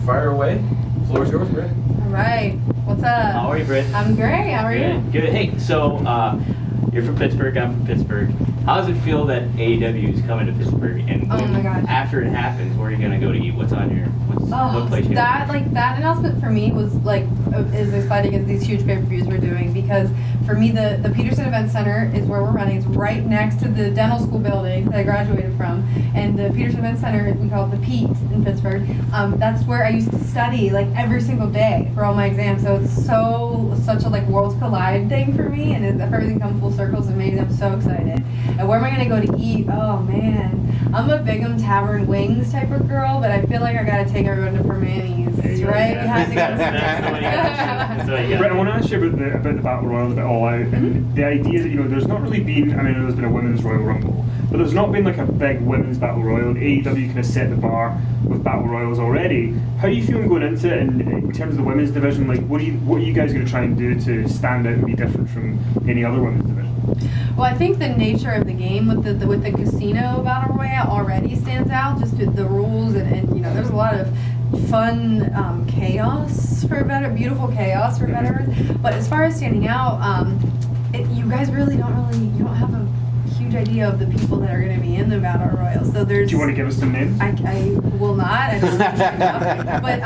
fire away. The floor is yours, Britt. All right. What's up? How are you, Britt? I'm great. How are you? Good. Hey, so you're from Pittsburgh. I'm from Pittsburgh. How does it feel that AEW is coming to Pittsburgh? And Oh my gosh. after it happens, where are you gonna go to eat? What's on your what place? That announcement for me was like as exciting as these huge pay-per-views we're doing, because for me the Peterson Event Center is where we're running. It's right next to the dental school building that I graduated from, and the Peterson Event Center, we call it the Pete in Pittsburgh. That's where I used to study like every single day for all my exams. So it's such a like worlds collide thing for me, and if everything comes full circle, it's amazing. I'm so excited. And where am I gonna go to eat? Oh man, I'm a Bigham Tavern Wings type of girl, but I feel like I gotta take everyone to Permanis, right? You have to go. Brett, I want to ask you about the Battle Royal, about All Out, and the idea that, there's not really been, I know there's been a Women's Royal Rumble, but there's not been like a big Women's Battle Royal. AEW kind of set the bar with Battle Royals already. How are you feeling going into it, and in terms of the women's division? Like, what are you guys going to try and do to stand out and be different from any other women's division? Well, I think the nature of the game with the casino battle royale already stands out, just with the rules and there's a lot of fun chaos for beautiful chaos for veterans. But as far as standing out, you guys you don't have a huge idea of the people that are going to be in the battle royal. So Do you want to give us some names? I will not. I don't know. But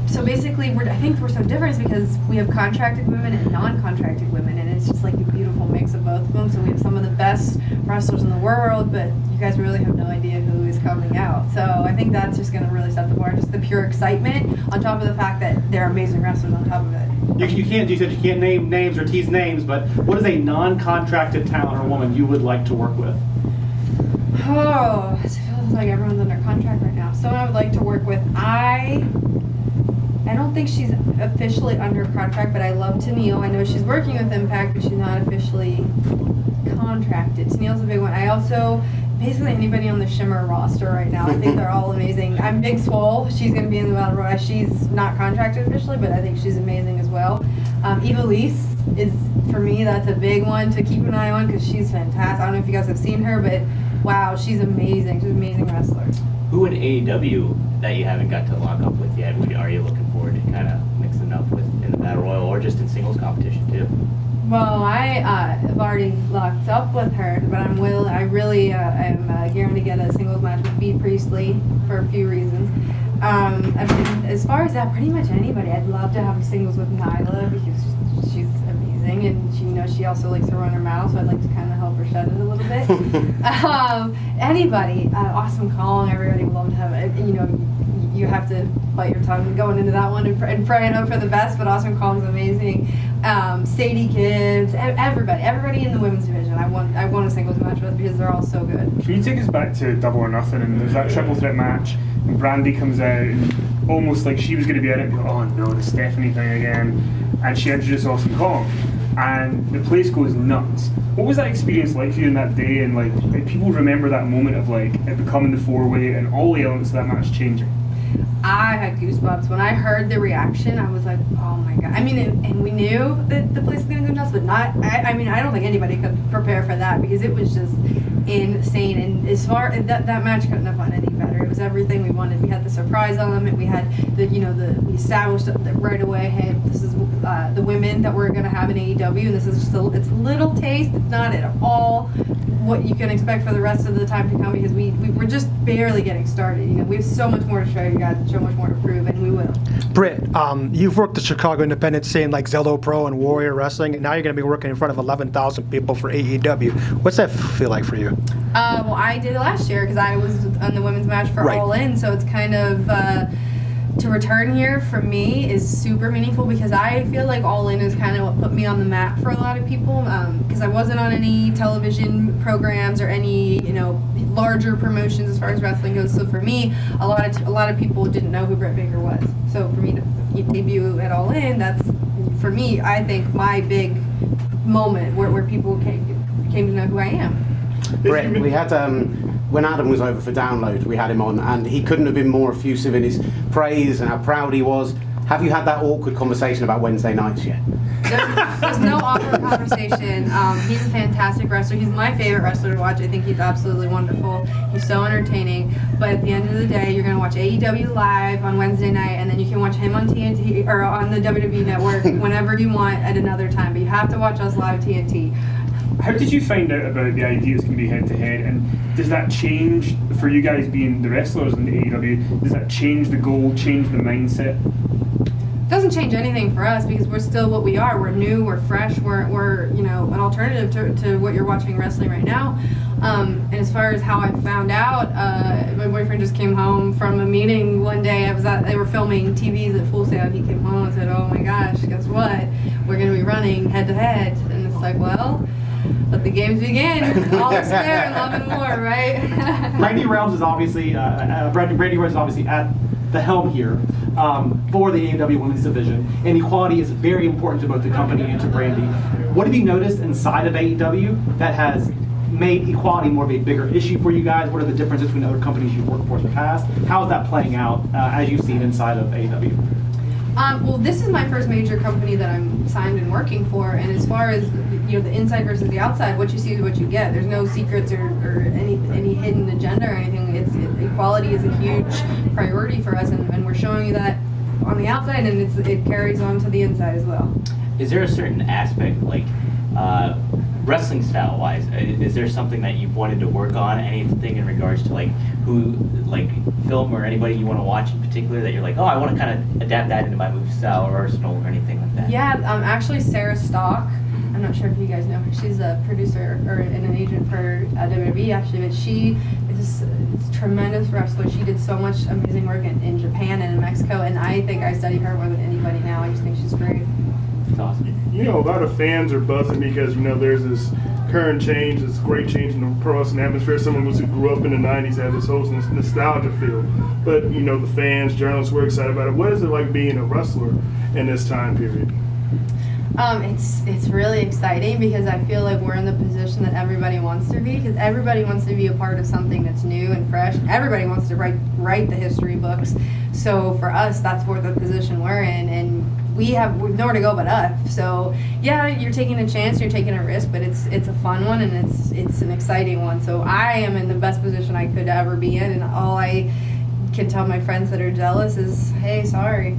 so basically, I think we're so different is because we have contracted women and non-contracted women, and it's just like a beautiful mix of both of them. So we have some of the best wrestlers in the world, but you guys really have no idea who is coming out. So I think that's just going to really set the bar. Just the pure excitement on top of the fact that they're amazing wrestlers on top of it. You can't name names or tease names, but what is a non-contracted talent or woman you would like to work with? Oh, it feels like everyone's under contract right now. Someone I would like to work with. I don't think she's officially under contract, but I love Tennille. I know she's working with Impact, but she's not officially contracted. Tennille's a big one. I also, basically anybody on the Shimmer roster right now, I think they're all amazing. I'm Big Swole. She's going to be in the Battle Royale. She's not contracted officially, but I think she's amazing as well. Eva Lise is, for me, that's a big one to keep an eye on because she's fantastic. I don't know if you guys have seen her, but wow, she's amazing. She's an amazing wrestler. Who in AEW that you haven't got to lock up with yet? Are you looking forward to kind of mixing up with in the Battle Royal or just in singles competition too? Well, I have already locked up with her, but I'm gearing to get a singles match with Bea Priestley for a few reasons. As far as that, pretty much anybody. I'd love to have a singles with Nyla because she's amazing, and she also likes to run her mouth, so I'd like to kind of help her shut it a little bit. Anybody, Awesome Kong, everybody would love to have it. You have to bite your tongue going into that one and pray and hope for the best, but Awesome Kong's amazing. Sadie Gibbs, everybody in the women's division. I want a singles match with because they're all so good. Can you take us back to Double or Nothing, and there's that triple threat match, and Brandy comes out, and almost like she was going to be in it, and go, oh no, the Stephanie thing again, and she introduced Awesome Kong, and the place goes nuts. What was that experience like for you in that day, and like people remember that moment of like it becoming the four-way and all the elements of that match changing? I had goosebumps. When I heard the reaction, I was like, oh my God. I mean, and we knew that the place was going to go nuts, but I don't think anybody could prepare for that because it was just insane. And as far that match couldn't have gone any better. It was everything we wanted. We had the surprise element. We had we established that right away, hey, this is the women that we're going to have in AEW, and this is just it's a little taste. It's not at all what you can expect for the rest of the time to come because we're just barely getting started. We have so much more to show you guys, so much more to prove, and we will. Britt, you've worked the Chicago Independent scene like Zello Pro and Warrior Wrestling, and now you're going to be working in front of 11,000 people for AEW. What's that feel like for you? Well, I did it last year because I was on the women's match for All In, so it's kind of to return here for me is super meaningful because I feel like All In is kind of what put me on the map for a lot of people because I wasn't on any television programs or any larger promotions as far as wrestling goes. So for me, a lot of people didn't know who Britt Baker was. So for me to debut at All In, that's for me, I think my big moment where people came to know who I am. Britt, we had when Adam was over for Download, we had him on, and he couldn't have been more effusive in his praise and how proud he was. Have you had that awkward conversation about Wednesday nights yet? There's no awkward conversation. He's a fantastic wrestler. He's my favorite wrestler to watch. I think he's absolutely wonderful. He's so entertaining. But at the end of the day, you're going to watch AEW live on Wednesday night, and then you can watch him on TNT or on the WWE Network whenever you want at another time. But you have to watch us live TNT. How did you find out about the idea it's going to be head-to-head, and does that change, for you guys being the wrestlers in the AEW, does that change the goal, change the mindset? It doesn't change anything for us because we're still what we are. We're new, we're fresh, we're an alternative to what you're watching wrestling right now. And as far as how I found out, my boyfriend just came home from a meeting one day. They were filming TVs at Full Sail. He came home and said, "Oh my gosh, guess what? We're going to be running head-to-head." And it's like, well, let the games begin. All is fair in love and war, right? Randy Reynolds is obviously at the helm here for the AEW Women's Division, and equality is very important to both the company and to Brandy. What have you noticed inside of AEW that has made equality more of a bigger issue for you guys? What are the differences between other companies you've worked for in the past? How is that playing out as you've seen inside of AEW? Well, this is my first major company that I'm signed and working for, and as far as the inside versus the outside, what you see is what you get. There's no secrets or any hidden agenda or anything. Equality is a huge priority for us, and we're showing you that on the outside, and it carries on to the inside as well. Is there a certain aspect, like wrestling style wise, is there something that you've wanted to work on? Anything in regards to film or anybody you want to watch in particular that you're like, oh, I want to kind of adapt that into my move style or arsenal or anything like that? Yeah, actually Sarah Stock. I'm not sure if you guys know her. She's a producer and an agent for WWE actually, but she is a tremendous wrestler. She did so much amazing work in Japan and in Mexico, and I think I study her more than anybody now. I just think she's great. It's awesome. A lot of fans are buzzing because, there's this current change, this great change in the pro wrestling atmosphere. Someone who grew up in the 90s had this whole nostalgia feel. But, the fans, journalists were excited about it. What is it like being a wrestler in this time period? It's really exciting because I feel like we're in the position that everybody wants to be, because everybody wants to be a part of something that's new and fresh. Everybody wants to write the history books. So for us, that's where the position we're in, and we've nowhere to go but up. So yeah, you're taking a chance, you're taking a risk, but it's a fun one and it's an exciting one. So I am in the best position I could ever be in, and all I can tell my friends that are jealous is, hey, sorry.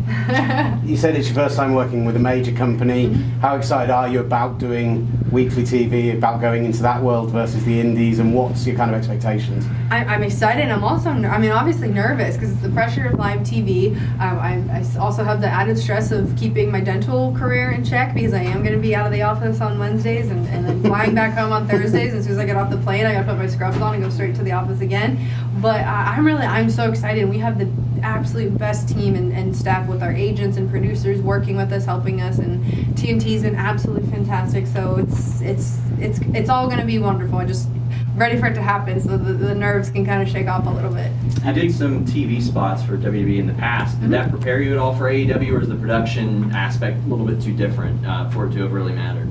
You said it's your first time working with a major company. Mm-hmm. How excited are you about doing weekly TV, about going into that world versus the indies, and what's your kind of expectations? I'm excited. I'm also, obviously nervous because it's the pressure of live TV. I also have the added stress of keeping my dental career in check because I am going to be out of the office on Wednesdays and then flying back home on Thursdays. As soon as I get off the plane, I got to put my scrubs on and go straight to the office again. But I'm so excited. We have the absolute best team and staff with our agents and producers working with us, helping us, and TNT's been absolutely fantastic. So it's all going to be wonderful. I'm just ready for it to happen so the nerves can kind of shake off a little bit. You did some TV spots for WWE in the past. Did that prepare you at all for AEW, or is the production aspect a little bit too different for it to have really mattered?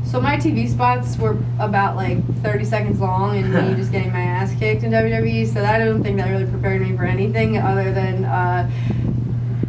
So my TV spots were about 30 seconds long and me just getting my ass kicked in WWE, so I don't think that really prepared me for anything other than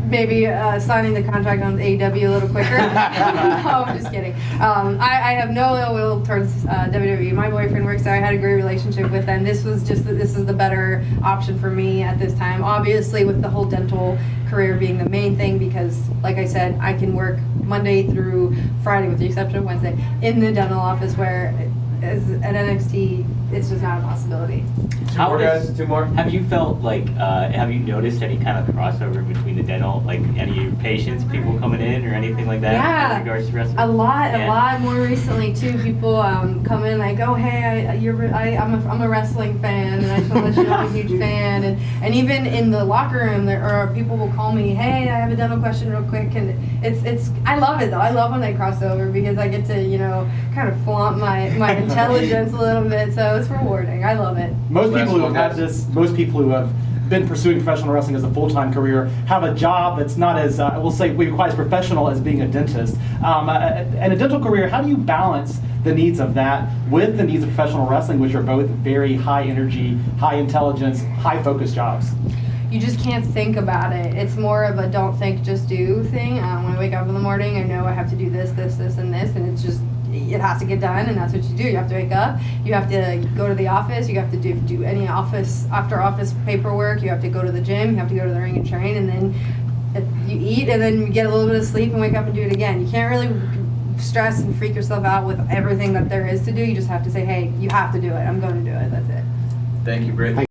maybe signing the contract on AEW a little quicker. No, I'm just kidding. I have no ill will towards WWE. My boyfriend works there. I had a great relationship with them. This is the better option for me at this time. Obviously, with the whole dental career being the main thing, because like I said, I can work Monday through Friday with the exception of Wednesday in the dental office, where at NXT it's just not a possibility. Two more. Have you felt have you noticed any kind of crossover between the dental, any of your patients, people coming in or anything like that? Yeah, in regards to wrestling? a lot more recently too. People come in oh, hey, I'm a wrestling fan, and I just want to let you know I'm a huge fan, and even in the locker room there are people will call me, hey, I have a dental question real quick, and it's I love it though. I love when they cross over because I get to kind of flaunt my intelligence a little bit, so it's rewarding. I love it. Most people who have been pursuing professional wrestling as a full-time career have a job that's not as, we'll say, quite as professional as being a dentist. And a dental career, how do you balance the needs of that with the needs of professional wrestling, which are both very high energy, high intelligence, high focus jobs? you just can't think about it. It's more of a don't think, just do thing. When I wake up in the morning, I know I have to do this, this, this, and this, and it's just, it has to get done, and that's what you do. You have to wake up, you have to go to the office, you have to do any after office paperwork, you have to go to the gym, you have to go to the ring and train, and then you eat, and then you get a little bit of sleep and wake up and do it again. You can't really stress and freak yourself out with everything that there is to do. You just have to say, hey, you have to do it. I'm going to do it. That's it. Thank you, Britt.